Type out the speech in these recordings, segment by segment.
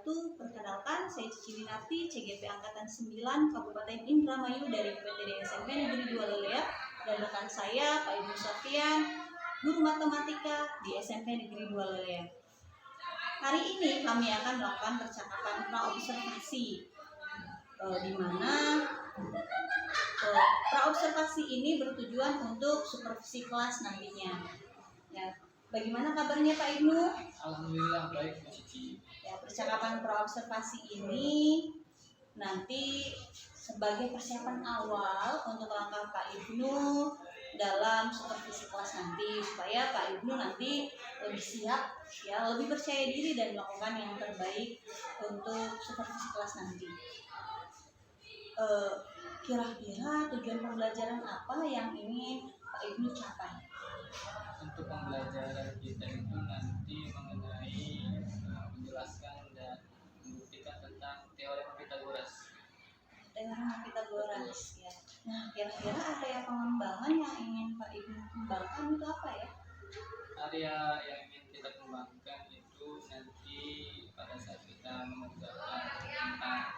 wabarakatuh. Perkenalkan, saya Cici Winarti, CGP Angkatan 9 Kabupaten Indramayu dari PTD SMP Negeri 2 Lelea, dan rekan saya Pak Ibu Sofian, guru matematika di SMP Negeri 2 Lelea. Hari ini kami akan melakukan percakapan praobservasi, di mana praobservasi ini bertujuan untuk supervisi kelas nantinya. Ya, bagaimana kabarnya Pak Ibnu? Alhamdulillah baik, Bu Cici. Ya, percakapan praobservasi ini nanti sebagai persiapan awal untuk langkah Pak Ibnu dalam supervisi kelas nanti, supaya Pak Ibnu nanti lebih siap, ya, lebih percaya diri dan melakukan yang terbaik untuk supervisi kelas nanti. Kira-kira tujuan pembelajaran apa yang ingin Pak Ibnu capai? Untuk pembelajaran kita itu nanti mengenai menjelaskan dan membuktikan tentang teorema Pythagoras. Teorema Pythagoras, ya. Nah, kira-kira area pengembangan yang ingin Pak Ibnu kembangkan itu apa ya? Area yang ingin kita kembangkan itu nanti pada saat kita mengerjakan tentang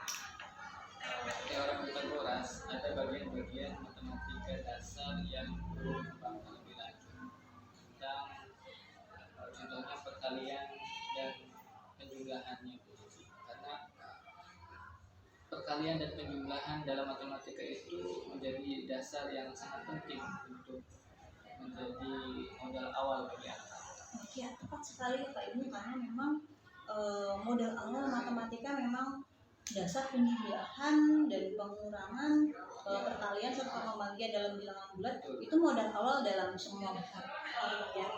teorema Pythagoras, ada bagian-bagian matematika dasar yang perlu dikembangkan lebih lanjut tentang contohnya perkalian dan penjumlahannya, karena perkalian dan penjumlahan dalam matematika itu menjadi dasar yang sangat penting untuk menjadi modal awal bagi anak. Ya, tepat sekali Pak Ibnu, karena memang modal awal matematika memang dasar penjumlahan dan pengurangan, perkalian serta pembagian dalam bilangan bulat itu modal awal dalam semua bentuk. Ya.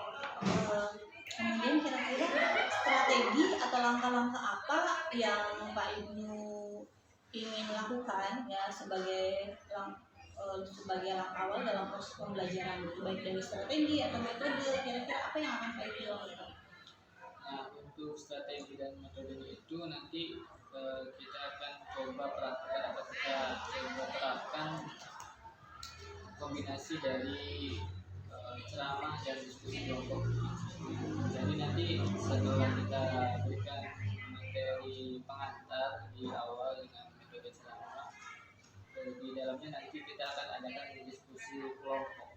Kemudian kira-kira strategi atau langkah-langkah apa yang Pak Ibnu ingin lakukan, ya, sebagai langkah awal dalam proses pembelajaran, baik dari strategi atau metode, kira-kira apa yang akan Pak Ibnu lakukan? Nah, untuk strategi dan metodenya itu nanti kita akan coba praktekkan atau kita coba terapkan kombinasi dari ceramah dan diskusi kelompok. Jadi nanti setelah kita berikan materi pengantar di awal dengan metode ceramah, di dalamnya nanti kita akan adakan diskusi kelompok.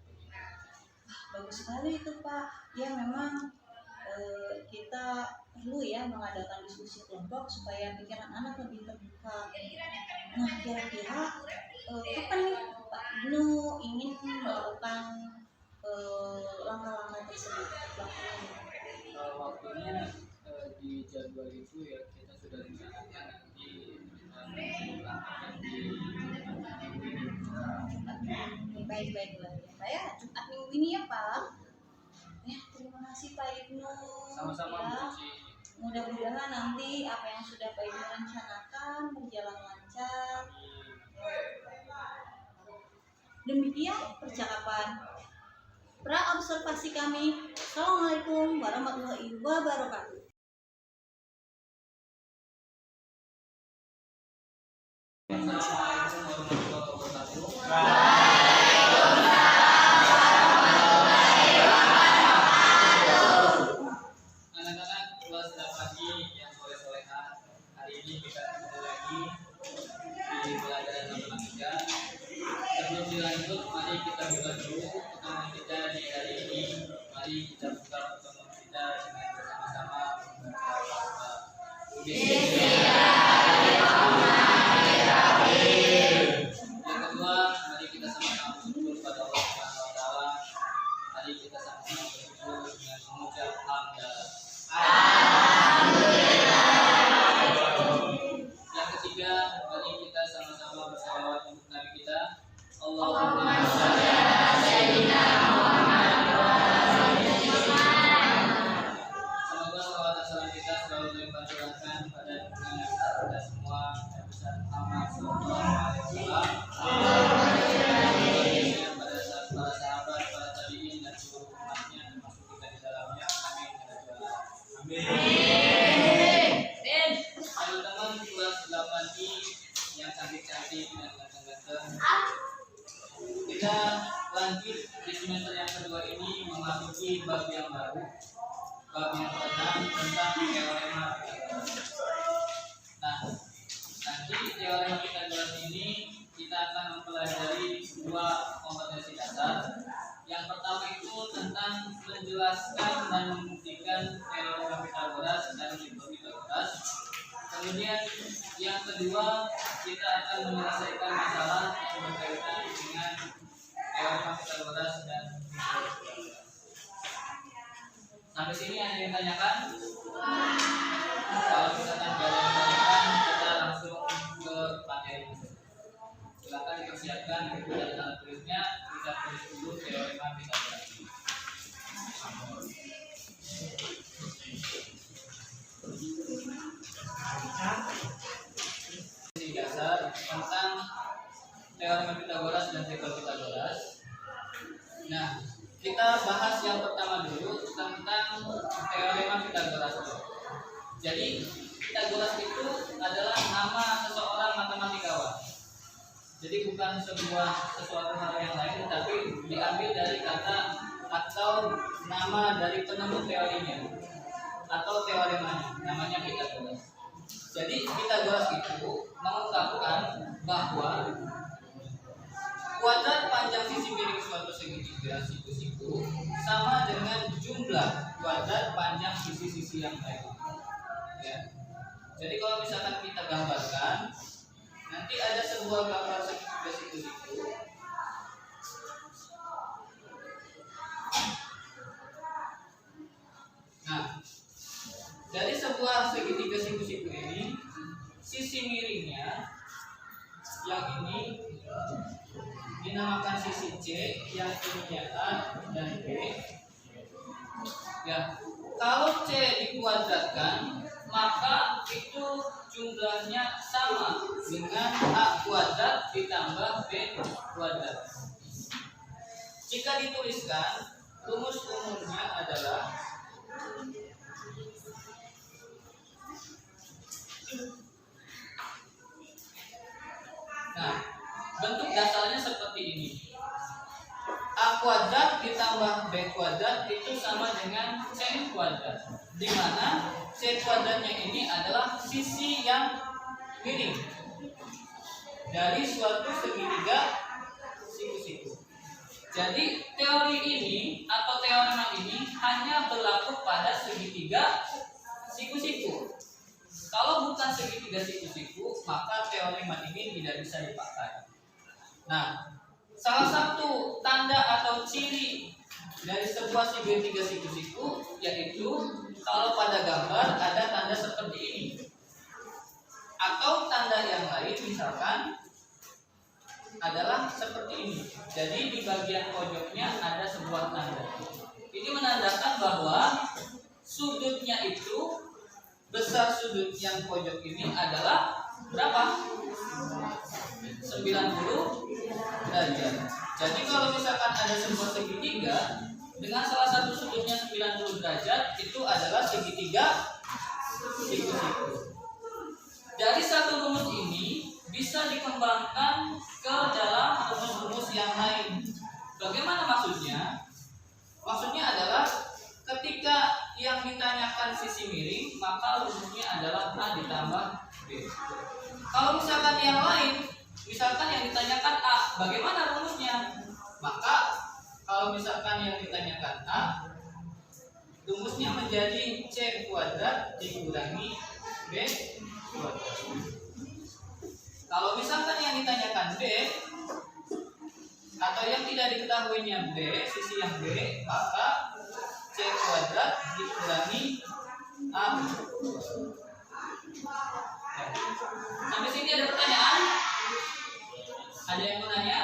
Bagus sekali itu Pak. Ya, memang kita perlu ya mengadakan diskusi kelompok supaya pikiran anak lebih terbuka. Nah, kira-kira kapan nih Pak Ibnu ingin melakukan langkah-langkah tersebut? Waktunya di jadwal itu ya kita sudah rencanakan nanti melakukan di baik saya Jumat minggu ini ya Pak. Ya, terima kasih Pak Ibnu. Sama-sama, ya. Bu Cici. Mudah-mudahan nanti apa yang sudah Pak Ibnu rencanakan berjalan lancar. Demikian percakapan praobservasi kami. Assalamualaikum warahmatullahi wabarakatuh. Assalamualaikum warahmatullahi wabarakatuh. Anak-anak kelas 8 yang soleh-solehan, hari ini kita ketemu lagi di pelajaran matematika. Sebelum dilanjut, mari kita buka dulu pertemuan kita di hari ini. Mari kita buka pertemuan kita dengan bersama-sama membaca al-Fatihah. Yang kedua, mari kita sama-sama bersyukur pada Allah Subhanahu wa taala. Mari kita sama-sama bersyukur dengan mengucap hamdalah. Yang ketiga, mari kita sama-sama bersalawat untuk Nabi kita. Allahumma shalli ala sayyidina Muhammad wa ala ali Muhammad. Semoga salawat dan salam kita selalu tercurahkan pada junjungan kita semua, Nabi besar Muhammad sallallahu alaihi wasallam. Pada saat para sahabat, para tabi'in dan seluruh umatnya, termasuk kita di dalamnya. Amin. Teman-teman kelas 8I yang cantik-cantik dan ganteng-ganteng, kita lanjut di semester yang kedua ini memasuki bab yang baru, bab yang ke-6 tentang teorema Pythagoras. Kemudian yang kedua, kita akan menyelesaikan masalah berkaitan dengan teorema Pythagoras dan sampai sini ada yang tanyakan? Kalau misalkan tidak ada yang tanyakan, kita langsung ke materi. Silakan dipersiapkan buku dan alat tulisnya, kita tulis dulu teorema Pythagoras. Dasar tentang teorema Pythagoras dan triple Pythagoras. Nah, kita bahas yang pertama dulu tentang teorema Pythagoras. Jadi, Pythagoras itu adalah nama seseorang matematikawan. Jadi bukan sesuatu hal yang lain, tapi diambil dari kata atau nama dari penemu teorinya atau teoremanya, namanya Pythagoras. Jadi Pythagoras itu mengungkapkan bahwa kuadrat panjang sisi miring suatu segitiga siku-siku sama dengan jumlah kuadrat panjang sisi-sisi yang lain. Ya. Jadi kalau misalkan kita gambarkan, nanti ada sebuah gambar segitiga siku-siku. Nah, dari sebuah segitiga siku-siku ini, sisi miringnya yang ini dinamakan sisi C, yang ininya A dan B. Ya, kalau C dikuadratkan, maka itu jumlahnya sama dengan A kuadrat ditambah B kuadrat. Jika dituliskan, rumus umumnya adalah bentuk dasarnya seperti ini. A kuadrat ditambah B kuadrat itu sama dengan C kuadrat, di mana C kuadratnya ini adalah sisi yang miring dari suatu segitiga siku-siku. Jadi teori ini atau teorema ini hanya berlaku pada segitiga siku-siku. Kalau bukan segitiga siku-siku, maka teorema ini tidak bisa dipakai. Nah, salah satu tanda atau ciri dari sebuah segitiga siku-siku yaitu kalau pada gambar ada tanda seperti ini, atau tanda yang lain misalkan adalah seperti ini. Jadi di bagian pojoknya ada sebuah tanda. Ini menandakan bahwa sudutnya itu, besar sudut yang pojok ini adalah berapa? 90 derajat. Jadi kalau misalkan ada sebuah segitiga dengan salah satu sudutnya 90 derajat, itu adalah segitiga siku-siku. Dari satu rumus ini bisa dikembangkan ke dalam rumus-rumus yang lain. Bagaimana maksudnya? Maksudnya adalah ketika yang ditanyakan sisi miring, maka rumusnya adalah A ditambah B. Kalau misalkan yang lain, misalkan yang ditanyakan A, bagaimana rumusnya? Maka kalau misalkan yang ditanyakan A, rumusnya menjadi C kuadrat dikurangi B kuadrat. Kalau misalkan yang ditanyakan B, atau yang tidak diketahuinya B, sisi yang B, maka C kuadrat dikurangi A. Sampai sini ada pertanyaan? Ada yang mau nanya?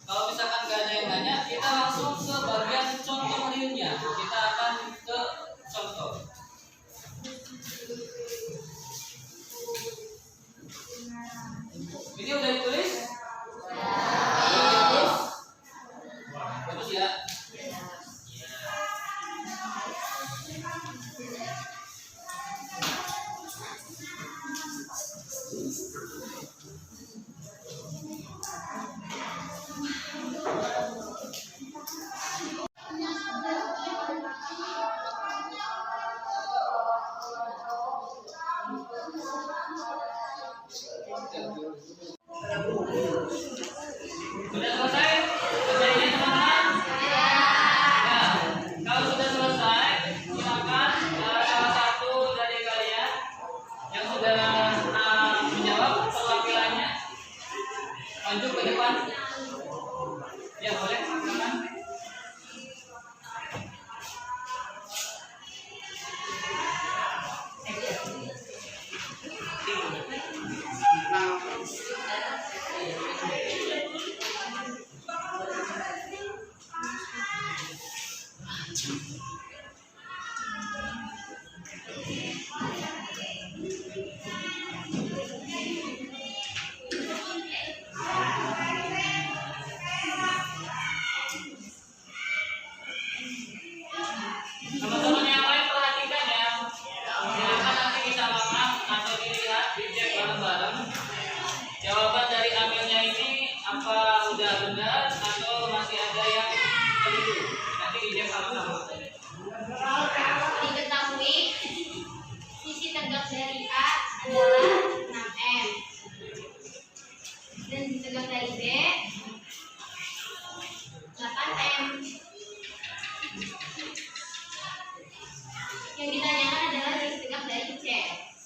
Kalau misalkan gak ada yang nanya, kita langsung ke bagian contoh realnya. Kita akan ke contoh. Ini udah ditulis? Bagus. Bagus ya.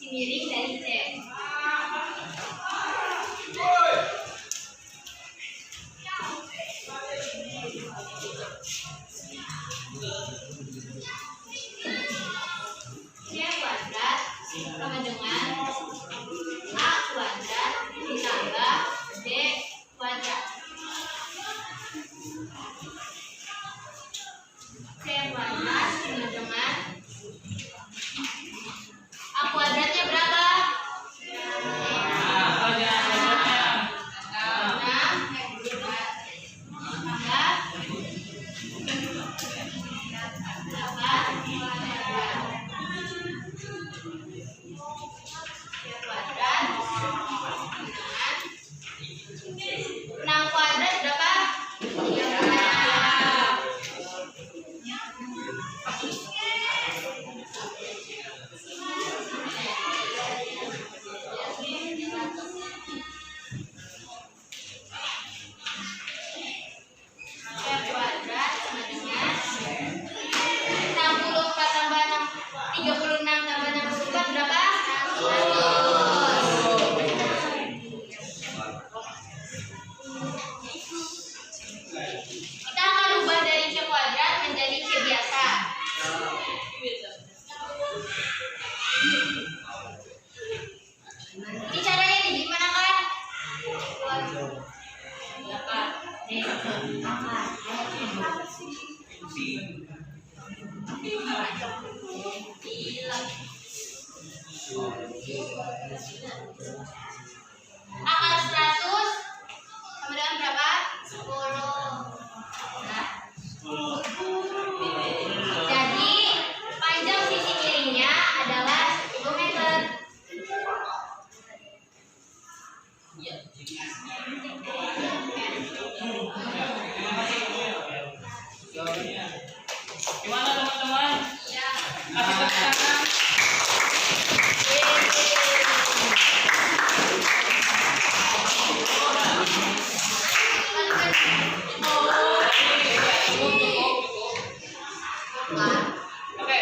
miring dari C. C kuadrat sama dengan A kuadrat ditambah B kuadrat. C kuadrat sama dengan A kuadratnya berapa? 6 kuadrat berapa? 36 tambah 64 berapa? 100. Kita akan ubah dari C kuadrat menjadi C biasa. Ini caranya nih gimana kan? Akar 100 sama dengan berapa? 10. Nah. Jadi panjang sisi miringnya adalah 10 meter. Gimana teman-teman? Ya. Kasih tepuk tangan. Oke.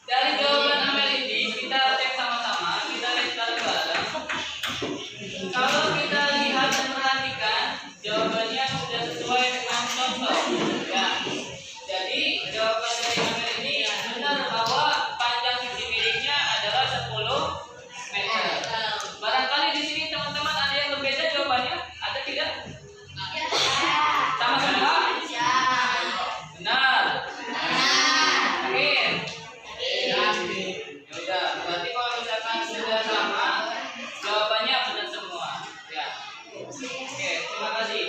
Dari jawaban Amel ini kita cek sama-sama, kita lihat bareng-bareng. Kalau kita lihat dan perhatikan, jawabannya sudah sesuai dengan contoh. Ya. Jadi jawaban dari Amel ini benar bahwa panjang sisi miringnya adalah 10 meter. Barangkali di sini teman-teman ada yang berbeda jawabannya, ada tidak? Sama semua? Benar. Yakin? Yaudah, berarti kalau misalkan sudah sama, jawabannya benar semua. Ya. Oke, terima kasih.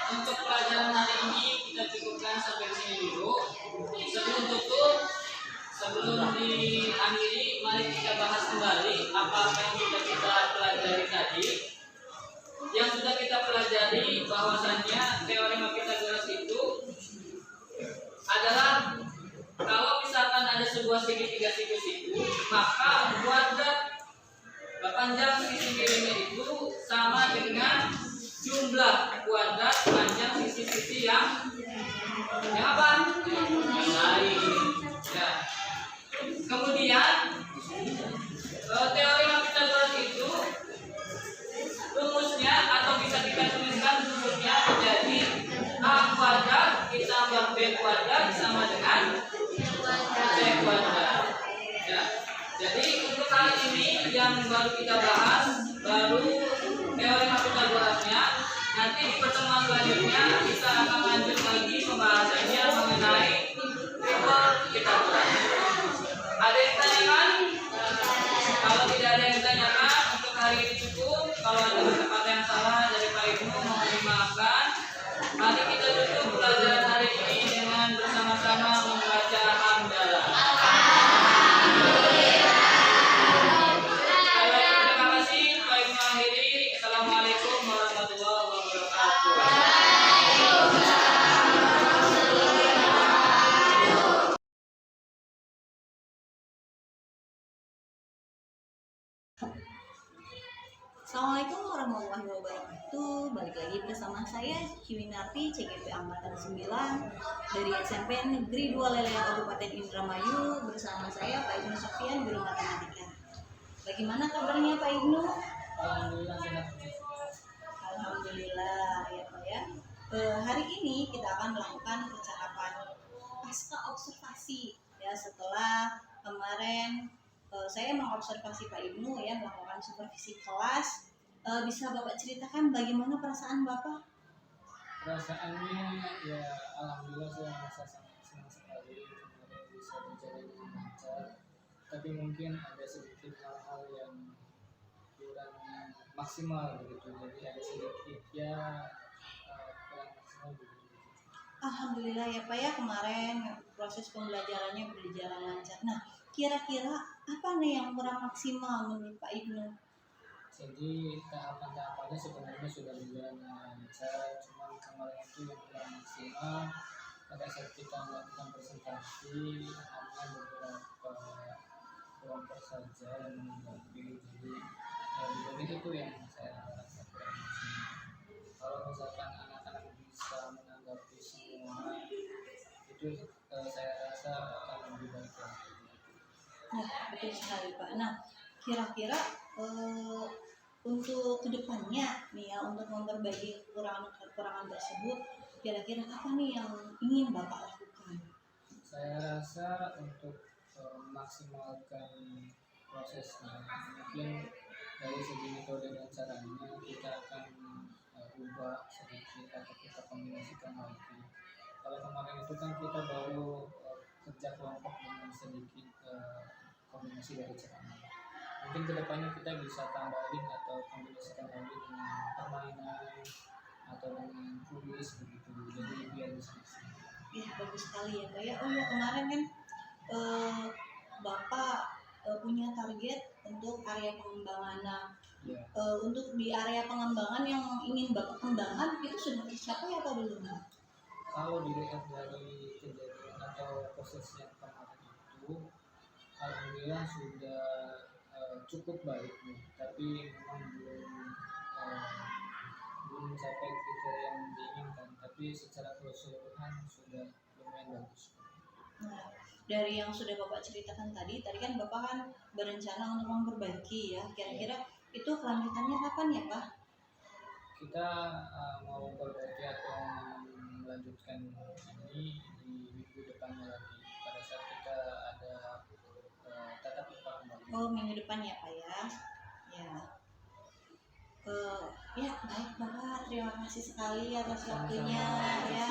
Untuk pelajaran hari ini kita cukupkan sampai sini dulu. Sebelum tutup, sebelum diakhiri, mari kita bahas kembali apa yang sudah kita pelajari tadi. Yang sudah kita pelajari bahwasannya teorema Pythagoras itu adalah kalau misalkan ada sebuah segitiga siku-siku, maka kuadrat panjang sisi miringnya itu sama dengan jumlah kuadrat panjang sisi-sisi yang apa? Yang lain. Ya. Kemudian teorema Pythagoras itu rumusnya atau bisa kita tuliskan rumusnya menjadi A kuadrat ditambah B kuadrat sama dengan C kuadrat. Ya. Jadi untuk kali ini yang baru kita bahas baru teorema Pythagorasnya. Nanti di pertemuan selanjutnya kita akan lanjut lagi pembahasannya mengenai triple Pythagoras. Ada yang tanyakan? Kalau tidak ada yang ditanyakan, untuk hari ini cukup. Kalau ada kata-kata yang salah dari Pak Ibnu, mohon dimaafkan. Mari kita tutup pelajaran hari ini dengan bersama-sama membaca hamdalah. Terima kasih. Pak Ibnu akhiri. Assalamualaikum warahmatullahi wabarakatuh. Assalamualaikum warahmatullahi wabarakatuh. Balik lagi bersama saya Ciwinarti CGP Angkatan 9 dari SMP Negeri 2 Lelean Kabupaten Indramayu. Bersama saya Pak Ibnu Sofyan, guru matematika. Bagaimana kabarnya Pak Ibnu? Alhamdulillah sehat. Alhamdulillah ya Pak ya. Hari ini kita akan melakukan percakapan pasca observasi ya, setelah kemarin saya mengobservasi Pak Ibnu ya, melakukan supervisi kelas. Bisa Bapak ceritakan bagaimana perasaan Bapak? Perasaannya ya alhamdulillah saya merasa sangat senang sekali kemarin bisa berjalan dengan lancar. Tapi mungkin ada sedikit hal-hal yang kurang maksimal begitu. Jadi ada sedikit ya kurang maksimal begitu. Alhamdulillah ya Pak ya, kemarin proses pembelajarannya berjalan lancar. Nah, kira-kira apa nih yang kurang maksimal menurut Pak Ibnu? Jadi tahapan-tahapannya sebenarnya sudah berjalan dengan lancar, cuma kemarin itu yang kurang maksimal pada saat kita melakukan presentasi hanya beberapa kelompok saja yang menanggapi. Jadi di bagian itu yang saya rasa kurang maksimal. Kalau misalkan anak-anak bisa menanggapi semua itu saya rasa akan lebih baik lagi. Nah, betul sekali Pak. Nah, kira-kira untuk kedepannya nih ya, untuk memperbaiki kekurangan tersebut, kira-kira apa nih yang ingin Bapak lakukan? Saya rasa untuk memaksimalkan prosesnya, mungkin dari segi metode dan caranya kita akan ubah sedikit atau kita kombinasikan lagi. Kalau kemarin itu kan kita baru kerja kelompok dengan sedikit kombinasi dari caranya. Mungkin kedepannya kita bisa tambahin atau kombinasikan lagi dengan permainan atau dengan kuis begitu. Jadi biar bisa maksimal. Ya, bagus sekali ya Pak ya. Oh ya, kemarin kan Bapak punya target untuk area pengembangan. Nah, Ya. untuk di area pengembangan yang ingin Bapak kembangkan itu sudah tercapai atau belum? Kalau dilihat dari kejadian atau proses yang kemarin itu, alhamdulillah sudah cukup baik nih, tapi memang belum mencapai kriteria yang diinginkan, tapi secara keseluruhan sudah lumayan bagus. Nah, dari yang sudah Bapak ceritakan tadi kan Bapak kan berencana untuk memperbaiki ya. Kira-kira itu kelanjutannya kapan ya Pak? Kita mau memperbaiki atau melanjutkan ini di minggu depannya lagi, pada saat kita ada tatap muka kembali. Oh, minggu depan ya Pak ya. Ya. Ya baik Bapak, terima kasih sekali atas waktunya ya.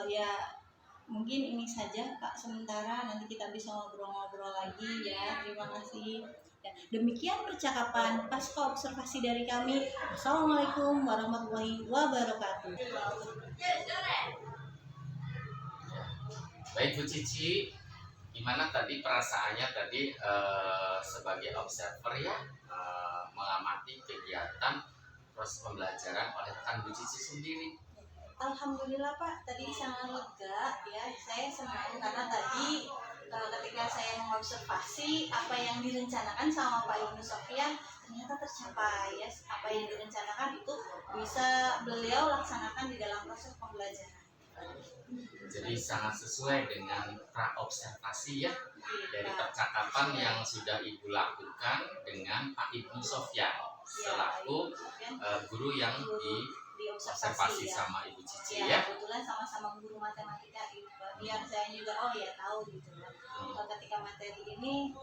Ya mungkin ini saja Pak sementara, nanti kita bisa ngobrol-ngobrol lagi ya. Terima kasih. Ya, demikian percakapan pasca observasi dari kami. Assalamualaikum warahmatullahi wabarakatuh. Baik Bu Cici, gimana tadi perasaannya tadi sebagai observer ya, mengamati kegiatan proses pembelajaran oleh rekan Bu Cici sendiri? Alhamdulillah Pak, tadi sangat lega ya. Saya senang karena tadi ketika saya mengobservasi apa yang direncanakan sama Pak Ibnu Sofyan ternyata tercapai ya. Apa yang direncanakan itu bisa beliau laksanakan di dalam proses pembelajaran. Jadi sangat sesuai dengan pra-observasi ya, dari percakapan yang sudah Ibu lakukan dengan Pak Ibnu Sofyan selaku guru yang diobservasi ya. sama Ibu Cici Ya, ya. kebetulan sama-sama guru matematika gitu. Biar saya juga ya tahu gitu ya. Ketika materi ini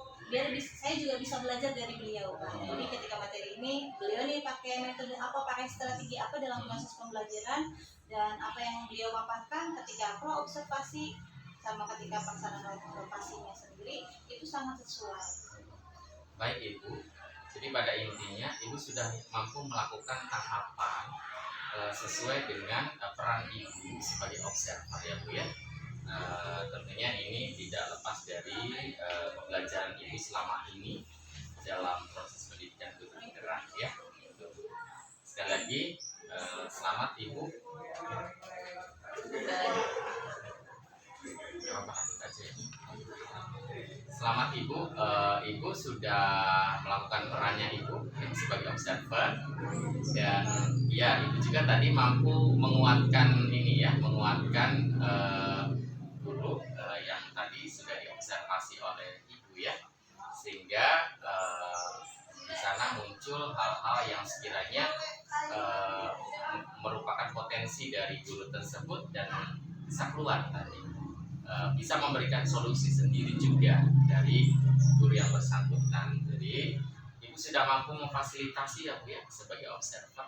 saya juga bisa belajar dari beliau Pak. Jadi ketika materi ini beliau nih pakai metode apa, pakai strategi apa dalam proses pembelajaran, dan apa yang beliau paparkan ketika pro observasi sama ketika pelaksanaan observasinya sendiri itu sangat sesuai. Baik Ibu, jadi pada intinya Ibu sudah mampu melakukan tahapan sesuai dengan peran Ibu sebagai observer ya Bu ya. Tentunya ini tidak lepas dari pembelajaran Ibu selama ini dalam proses pendidikan guru penggerak ya. Sekali lagi selamat Ibu. Selamat selamat Ibu. Ibu sudah melakukan perannya Ibu sebagai observer, dan ya Ibu juga tadi mampu menguatkan ini ya, menguatkan guru yang tadi sudah diobservasi oleh Ibu ya, sehingga di sana muncul hal-hal yang sekiranya merupakan potensi dari guru tersebut dan bisa keluar tadi. Bisa memberikan solusi sendiri juga dari guru yang bersangkutan. Jadi Ibu sudah mampu memfasilitasi ya Bu ya sebagai observer.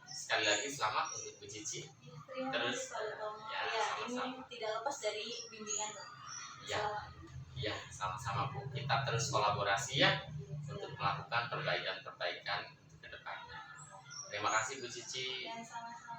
Sekali lagi selamat untuk Bu Cici. Terima Terus, kasih Pak Utomo. ya, Ya, sama-sama. ini tidak lepas dari bimbingan Pak. Ya, ya sama-sama Bu. Kita terus kolaborasi ya untuk melakukan perbaikan-perbaikan ke depannya. Terima kasih Bu Cici. Ya, sama-sama.